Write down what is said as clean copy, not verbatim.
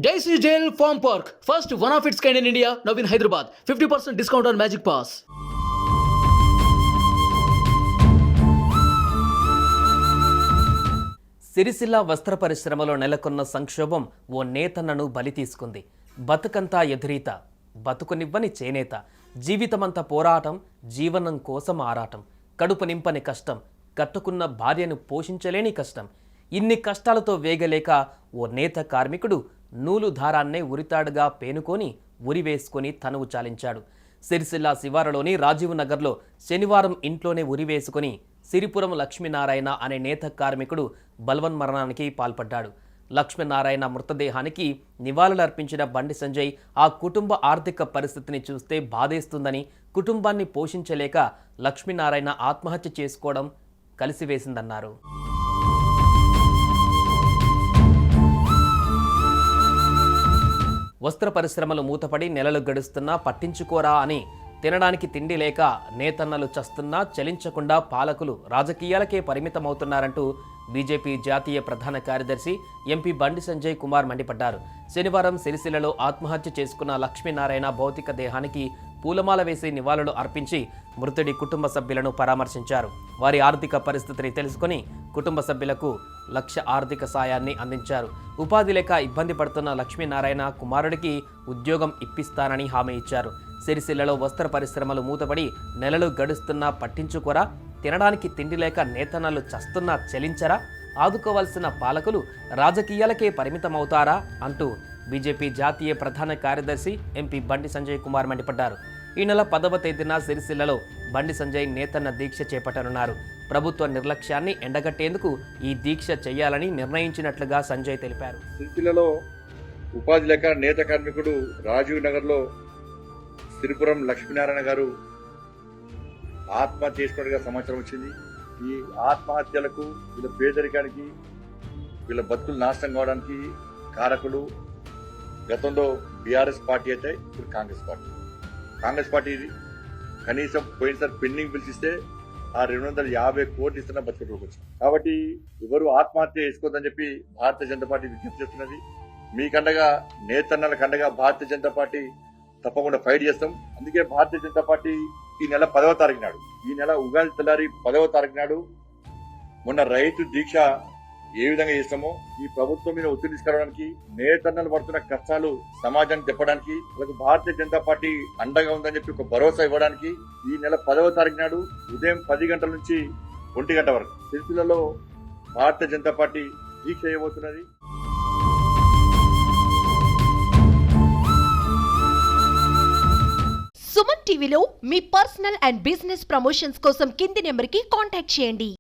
Daisy Jail Farm Park, first one of its kind in India, now in Hyderabad. 50% discount on Magic Pass. Sircilla వస్త్ర పరిశ్రమలో నెలకొన్న సంక్షోభం ఓ నేతన్నను బలి తీసుకుంది. బతుకంతా ఎదురీత, బతుకునివ్వని చేనేత, జీవితమంతా పోరాటం, జీవనం కోసం ఆరాటం, కడుపు నింపని కష్టం, కట్టుకున్న భార్యను పోషించలేని కష్టం. ఇన్ని కష్టాలతో వేగలేక ఓ నేత కార్మికుడు నూలు దారాన్నే ఉరితాడుగా పేనుకొని ఉరివేసుకొని తనువు చాలించాడు. సిరిసిల్ల శివారులోని రాజీవ్ నగర్లో శనివారం ఇంట్లోనే ఉరివేసుకొని సిరిపురం లక్ష్మీనారాయణ అనే నేత కార్మికుడు బలవన్మరణానికి పాల్పడ్డాడు. లక్ష్మీనారాయణ మృతదేహానికి నివాళులర్పించిన బండి సంజయ్ ఆ కుటుంబ ఆర్థిక పరిస్థితిని చూస్తే బాధేస్తుందని, కుటుంబాన్ని పోషించలేక లక్ష్మీనారాయణ ఆత్మహత్య చేసుకోవడం కలిసివేసిందన్నారు. వస్త్ర పరిశ్రమలు మూతపడి నెలలు గడుస్తున్నా పట్టించుకోరా అని, తినడానికి తిండి లేక నేతన్నలు చస్తున్నా చలించకుండా పాలకులు రాజకీయాలకే పరిమితమవుతున్నారంటూ బీజేపీ జాతీయ ప్రధాన కార్యదర్శి ఎంపీ బండి సంజయ్ కుమార్ మండిపడ్డారు. శనివారం సిరిసిల్లలో ఆత్మహత్య చేసుకున్న లక్ష్మీనారాయణ భౌతిక దేహానికి పూలమాల వేసి నివాళులు అర్పించి మృతుడి కుటుంబ సభ్యులను పరామర్శించారు. వారి ఆర్థిక పరిస్థితిని తెలుసుకుని కుటుంబ సభ్యులకు 1,00,000 ఆర్థిక సాయాన్ని అందించారు. ఉపాధి లేక ఇబ్బంది పడుతున్న లక్ష్మీనారాయణ కుమారుడికి ఉద్యోగం ఇప్పిస్తానని హామీ ఇచ్చారు. సిరిసిల్లలో వస్త్ర పరిశ్రమలు మూతపడి నెలలు గడుస్తున్నా పట్టించుకోరా, తినడానికి తిండి లేక నేతన్నలు చస్తున్నా చెలించరా, ఆదుకోవాల్సిన పాలకులు రాజకీయాలకే పరిమితమవుతారా అంటూ బీజేపీ జాతీయ ప్రధాన కార్యదర్శి ఎంపీ బండి సంజయ్ కుమార్ మండిపడ్డారు. ఈ నెల 10వ తేదీన సిరిసిల్లలో బండి సంజయ్ నేతన్న దీక్ష చేపట్టనున్నారు. ప్రభుత్వ నిర్లక్ష్యాన్ని ఎండగట్టేందుకు ఈ దీక్ష చేయాలని నిర్ణయించినట్లుగా సంజయ్ తెలిపారు. సిరిసిల్లలో ఉపాధి లేక నేత కార్మికుడు రాజీవ్ నగర్లో సిరిపురం లక్ష్మీనారాయణ గారు ఆత్మహత్య చేసుకున్నట్టుగా సమాచారం వచ్చింది. ఈ ఆత్మహత్యలకు, వీళ్ళ పేదరికానికి, వీళ్ళ బతుకులు నాశనం కావడానికి కారకులు గతంలో బీఆర్ఎస్ పార్టీ అయితే ఇప్పుడు కాంగ్రెస్ పార్టీ కనీసం పోయినసారి పెండింగ్ బిల్స్ ఇస్తే ఆ 250 కోట్లు ఇస్తున్న బతుకులకు వచ్చింది. కాబట్టి ఎవరు ఆత్మహత్య చేసుకోవద్దని చెప్పి భారతీయ జనతా పార్టీ విజ్ఞప్తి చేస్తున్నది. మీకండగా, నేతన్నల కండగా భారతీయ జనతా పార్టీ తప్పకుండా ఫైట్ చేస్తాం. అందుకే భారతీయ జనతా పార్టీ ఈ నెల 10వ తారీఖు నాడు, ఈ నెల ఉగాది తెల్లారి 10వ తారీఖు నాడు మొన్న రైతు దీక్ష ఏ విధంగా చేస్తామో ఈ ప్రభుత్వం మీద ఒత్తిడి తీసుకురావడానికి, నేతన్నలు పడుతున్న కష్టాలు సమాజానికి చెప్పడానికి, వాళ్ళకి భారతీయ జనతా పార్టీ అండగా ఉందని చెప్పి ఒక భరోసా ఇవ్వడానికి ఈ నెల 10వ తారీఖు నాడు ఉదయం 10 గంటల నుంచి 1 గంట వరకు సిరిసిల్లలో భారతీయ జనతా పార్టీ దీక్ష చేయబోతున్నది. సుమన్ టీవీలో మీ పర్సనల్ అండ్ బిజినెస్ ప్రమోషన్స్ కోసం కింది నెంబర్కి కాంటాక్ట్ చేయండి.